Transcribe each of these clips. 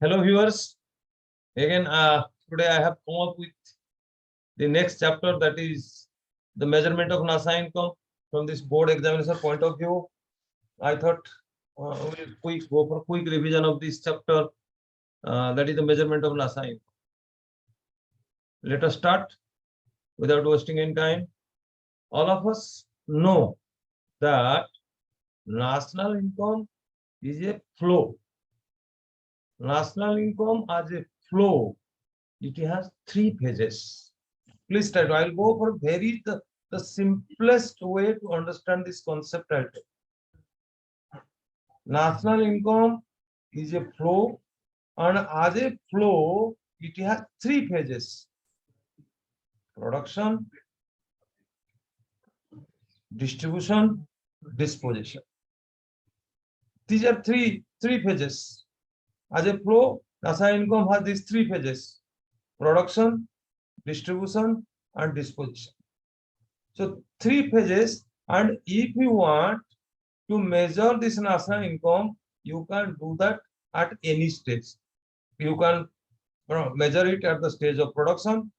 Hello viewers, again today I have come up with the next chapter, that is the measurement of NASA income from this board examination point of view. I thought we'll go for quick revision of this chapter, that is the measurement of NASA income. Let us start without wasting any time. All of us know that national income is a flow. National income as a flow, it has three phases. Please try to, I'll go for the simplest way to understand this concept. National income is a flow, and as a flow, it has three phases: production, distribution, disposition. These are three phases. As a flow, NASA income has these three phases: production, distribution, and disposition. So three phases, and if you want to measure this NASA income, you can do that at any stage. You can measure it at the stage of production,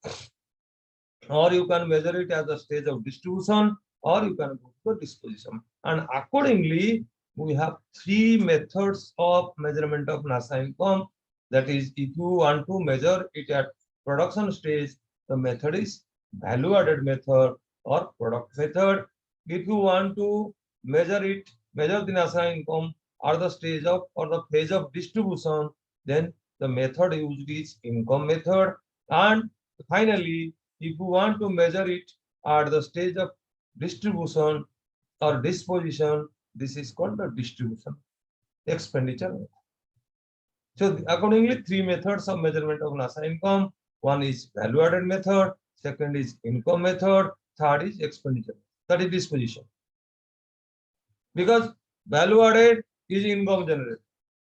or you can measure it at the stage of distribution, or you can go to disposition. And accordingly, we have three methods of measurement of NASA income. That is, if you want to measure it at production stage, the method is value added method or product method. If you want to measure the NASA income or the stage of or the phase of distribution, then the method used is income method. And finally, if you want to measure it at the stage of distribution or disposition, this is called the distribution expenditure method. So accordingly, three methods of measurement of NASA income. One is value added method, second is income method, third is expenditure, that is disposition. Because value added is income generated.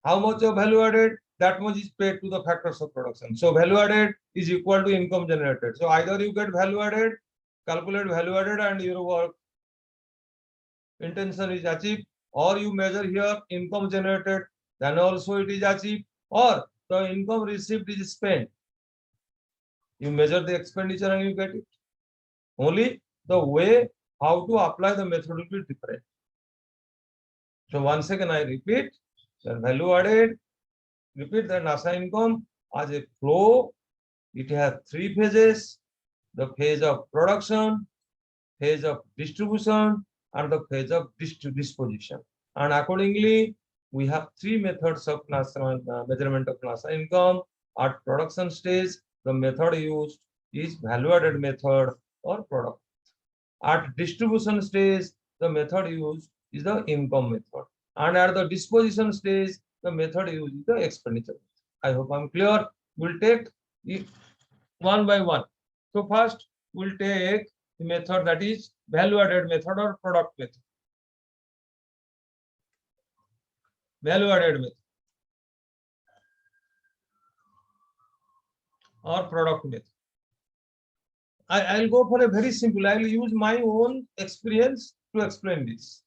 How much of value added? That much is paid to the factors of production. So value added is equal to income generated. So either you get value added, calculate value added, and your work intention is achieved, or you measure here income generated, then also it is achieved, or the income received is spent. You measure the expenditure and you get it. Only the way how to apply the method will be different. So once again I repeat, the value added, repeat that NASA income as a flow, it has three phases: the phase of production, phase of distribution, and the phase of disposition. And accordingly, we have three methods of measurement of NASA income. At production stage, the method used is value added method or product. At distribution stage, the method used is the income method. And at the disposition stage, the method used is the expenditure. I hope I'm clear. We'll take it one by one. So first, we'll take the method that is value added method or product method. Value added method or product method. I'll go for a very simple. I'll use my own experience to explain this.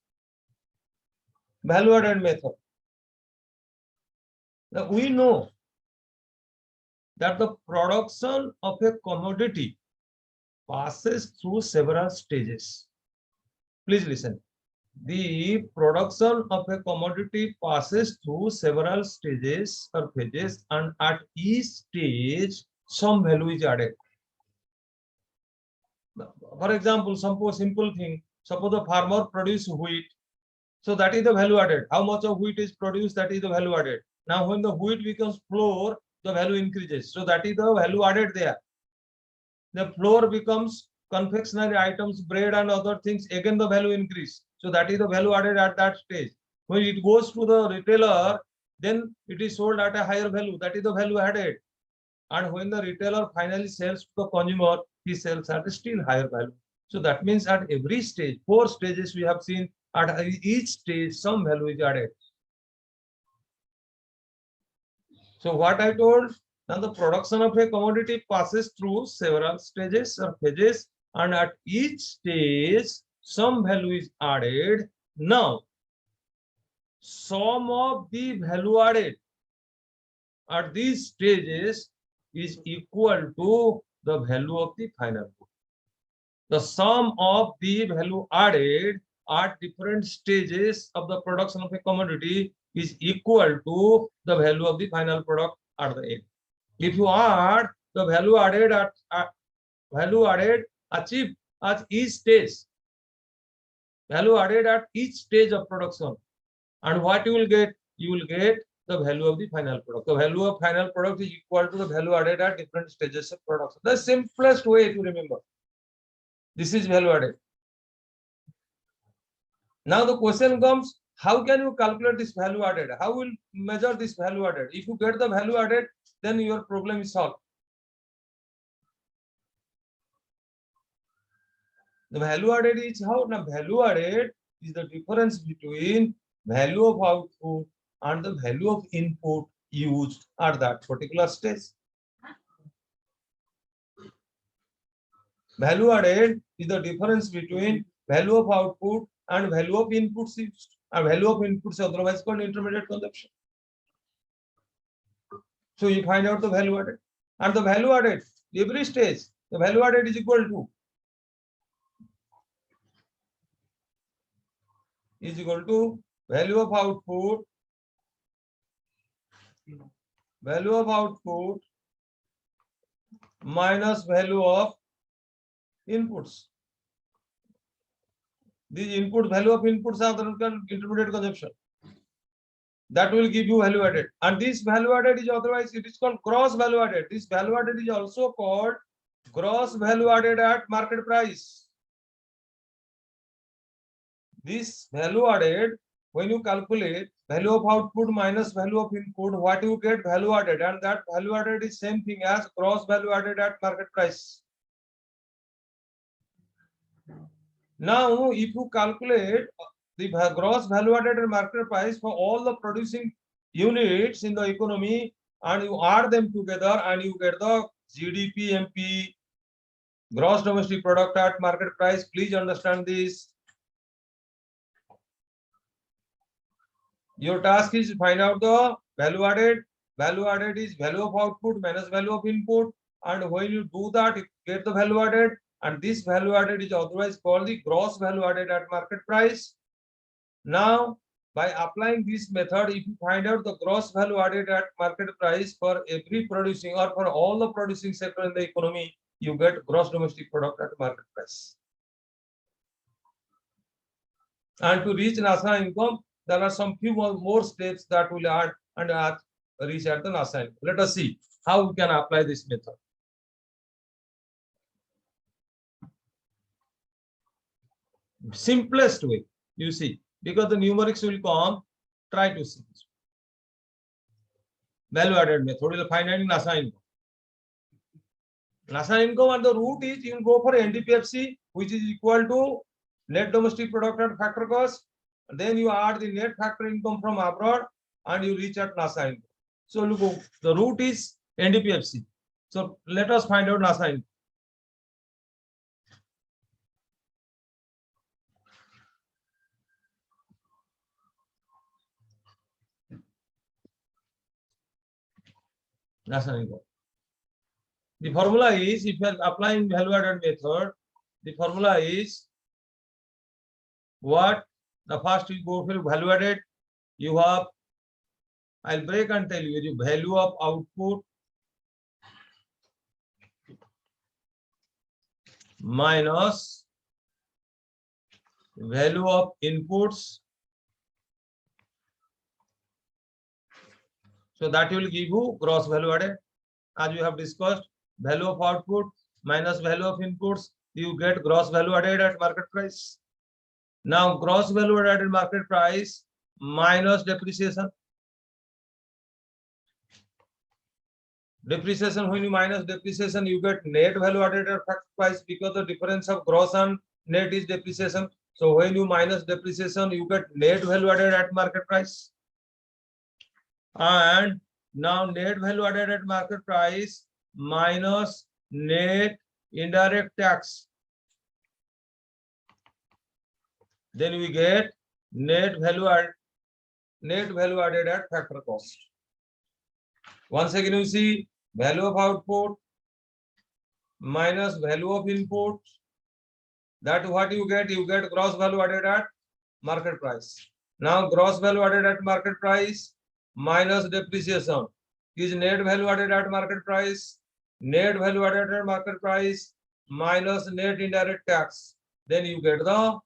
Value added method. Now we know that the production of a commodity passes through several stages. Please listen. The production of a commodity passes through several stages or phases, and at each stage, some value is added. For example, suppose simple thing. Suppose the farmer produces wheat, so that is the value added. How much of wheat is produced? That is the value added. Now, when the wheat becomes flour, the value increases. So that is the value added there. The flour becomes confectionery items, bread and other things. Again, the value increase. So that is the value added at that stage. When it goes to the retailer, then it is sold at a higher value. That is the value added. And when the retailer finally sells to the consumer, he sells at a still higher value. So that means at every stage, 4 stages we have seen, at each stage some value is added. So what I told, now the production of a commodity passes through several stages or phases, and at each stage some value is added. Now sum of the value added at these stages is equal to the value of the final good. The sum of the value added at different stages of the production of a commodity is equal to the value of the final product at the end. If you add the value added achieved at each stage, value added at each stage of production, and what you will get? You will get the value of the final product. The value of final product is equal to the value added at different stages of production. The simplest way to remember. This is value added. Now the question comes, how can you calculate this value added? How will measure this value added? If you get the value added, then your problem is solved. The value added is how? Now value added is the difference between value of output and the value of input used at that particular stage. Value added is the difference between value of output and value of inputs used. And value of inputs is otherwise called intermediate consumption. So you find out the value added. And the value added, every stage, the value added is equal to value of output minus value of inputs. These input value of inputs are the intermediate consumption. That will give you value added. And this value added is otherwise, it is called gross value added. This value added is also called gross value added at market price. This value added, when you calculate value of output minus value of input, what you get? Value added, and that value added is same thing as gross value added at market price. Now, if you calculate the gross value added at market price for all the producing units in the economy, and you add them together, and you get the GDP MP, gross domestic product at market price. Please understand this. Your task is to find out the value added. Value added is value of output minus value of input. And when you do that, you get the value added. And this value added is otherwise called the gross value added at market price. Now, by applying this method, if you find out the gross value added at market price for every producing or for all the producing sector in the economy, you get gross domestic product at market price. And to reach NASA income, there are some few more steps that will add and reach at the NASA income. Let us see how we can apply this method. Simplest way, you see, because the numerics will come, try to see this. Value added method will find out NASA income. NASA income, and the route is you will go for NDPFC, which is equal to net domestic product at factor cost. Then you add the net factor income from abroad, and you reach at NASA income. So look, the route is NDPFC. So let us find out NASA income. NASA income. The formula is, if you are applying value added method, the formula is what? The first you go for value added, you have, I'll break and tell you, the value of output minus value of inputs. So that will give you gross value added. As we have discussed, value of output minus value of inputs, you get gross value added at market price. Now, gross value added at market price minus depreciation. Depreciation, when you minus depreciation, you get net value added at factor price, because the difference of gross and net is depreciation. So when you minus depreciation, you get net value added at market price. And now net value added at market price minus net indirect tax. Then we get net value added. net value added at factor cost. Once again, you see value of output minus value of input. That what you get? You get gross value added at market price. Now gross value added at market price minus depreciation is net value added at market price. Net value added at market price minus net indirect tax. Then you get the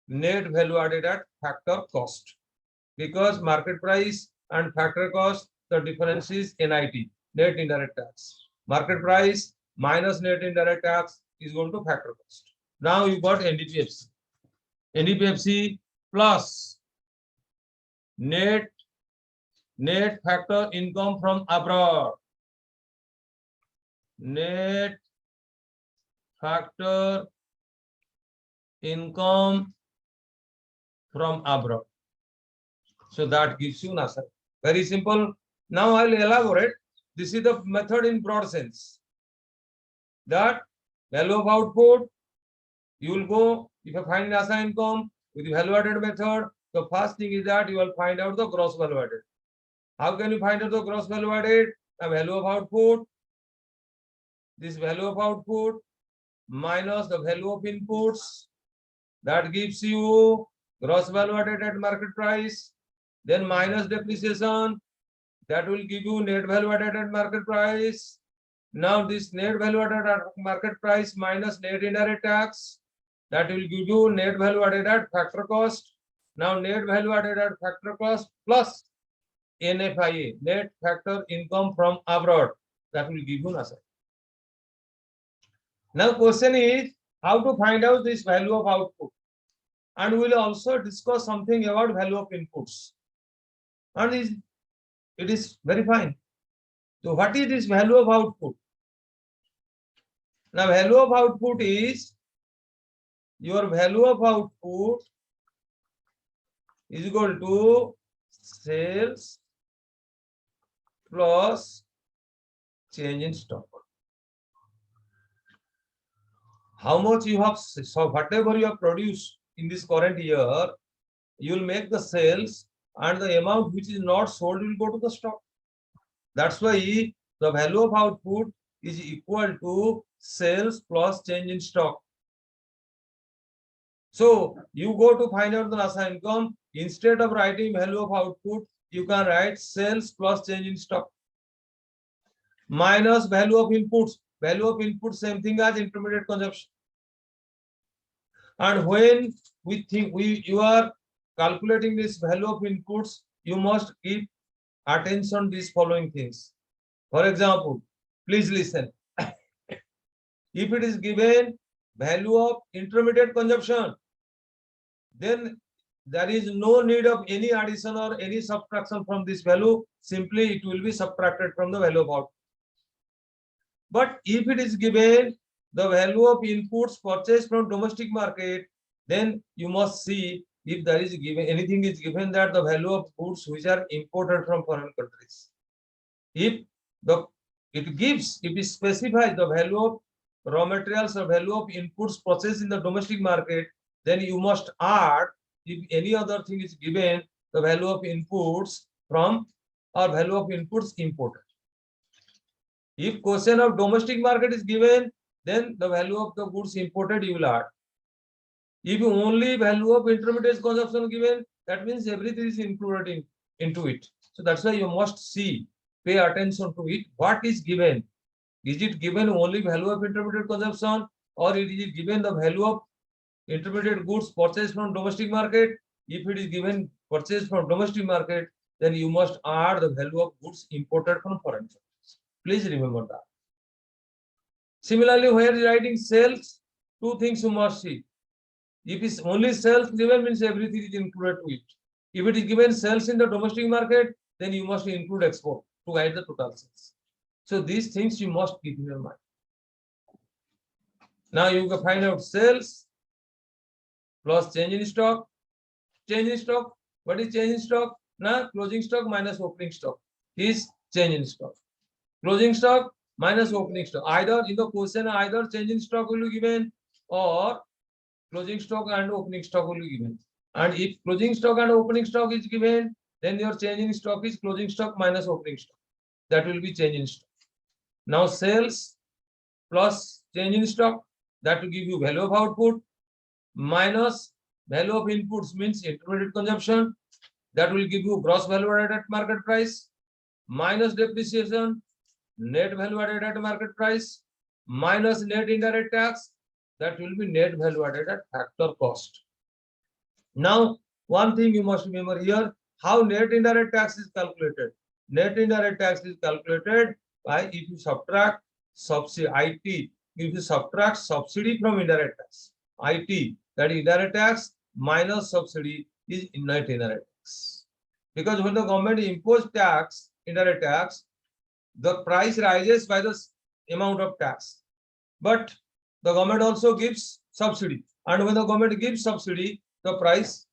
net value added at factor cost. Because market price and factor cost, the difference is NIT, net indirect tax. Market price minus net indirect tax is going to factor cost. Now you got NDPFC. NDPFC plus net factor income from abroad. Net factor income from abroad. So that gives you answer. Very simple. Now I'll elaborate. This is the method in broad sense. That value of output, you will go, if you find NASA income with the value added method, the first thing is that you will find out the gross value added. How can you find out the gross value added? The value of output, this value of output minus the value of inputs, that gives you gross value added at market price, then minus depreciation, that will give you net value added at market price. Now this net value added at market price minus net indirect tax, that will give you net value added at factor cost. Now net value added at factor cost plus NFIA, net factor income from abroad, that will give you answer. Now question is how to find out this value of output, and we will also discuss something about value of inputs, and it is very fine. So what is this value of output? Now value of output is your value of output is equal to sales plus change in stock. How much you have, so whatever you have produced in this current year, you will make the sales, and the amount which is not sold will go to the stock. That's why the value of output is equal to sales plus change in stock. So you go to find out the NASA income, instead of writing value of output, you can write sales plus change in stock minus value of inputs. Value of input, same thing as intermediate consumption. And when we think you are calculating this value of inputs, you must give attention to these following things. For example, please listen. If it is given value of intermediate consumption, then there is no need of any addition or any subtraction from this value. Simply it will be subtracted from the value of output. But if it is given the value of inputs purchased from domestic market, then you must see if there is given anything is given that the value of goods which are imported from foreign countries. If it specifies the value of raw materials or value of inputs purchased in the domestic market, then you must add, if any other thing is given, the value of inputs from or value of inputs imported. If question of domestic market is given, then the value of the goods imported you will add. If only value of intermediate consumption given, that means everything is included into it. So that's why you must see, pay attention to it. What is given? Is it given only value of intermediate consumption, or it is given the value of intermediate goods purchased from domestic market? If it is given purchased from domestic market, then you must add the value of goods imported from foreign countries. Please remember that. Similarly, where writing sales, two things you must see. If it's only sales given, means everything is included to it. If it is given sales in the domestic market, then you must include export to guide the total sales. So these things you must keep in your mind. Now you can find out sales plus change in stock. Change in stock. What is change in stock? Now closing stock minus opening stock is change in stock. Closing stock minus opening stock. Either in the question, either change in stock will be given or closing stock and opening stock will be given. And if closing stock and opening stock is given, then your change in stock is closing stock minus opening stock. That will be change in stock. Now sales plus change in stock, that will give you value of output minus value of inputs means intermediate consumption, that will give you gross value added at market price minus depreciation, net value added at market price minus net indirect tax, that will be net value added at factor cost. Now, one thing you must remember here, how net indirect tax is calculated. Net indirect tax is calculated by if you subtract subsidy IT, if you subtract subsidy from indirect tax, IT, that indirect tax minus subsidy is net indirect tax. Because when the government imposes tax, indirect tax, the price rises by the amount of tax. But the government also gives subsidy. And when the government gives subsidy, the price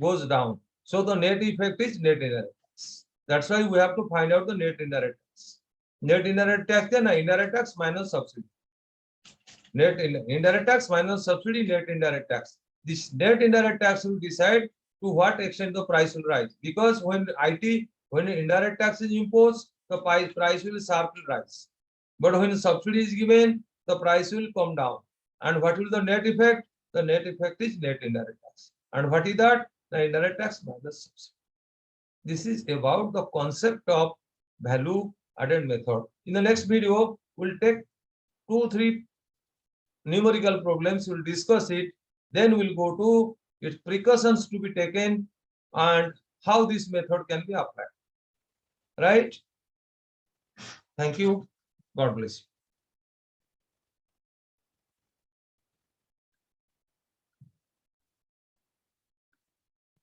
goes down. So the net effect is net indirect tax. That's why we have to find out the net indirect tax. Net indirect tax is indirect tax minus subsidy. Net indirect tax minus subsidy, net indirect tax. This net indirect tax will decide to what extent the price will rise. Because when indirect tax is imposed, the price will sharply rise. But when subsidy is given, the price will come down. And what will the net effect? The net effect is net indirect tax. And what is that? The indirect tax minus subsidy. This is about the concept of value added method. In the next video, we'll take 2-3 numerical problems. We'll discuss it. Then we'll go to its precautions to be taken and how this method can be applied. Right? Thank you. God bless you.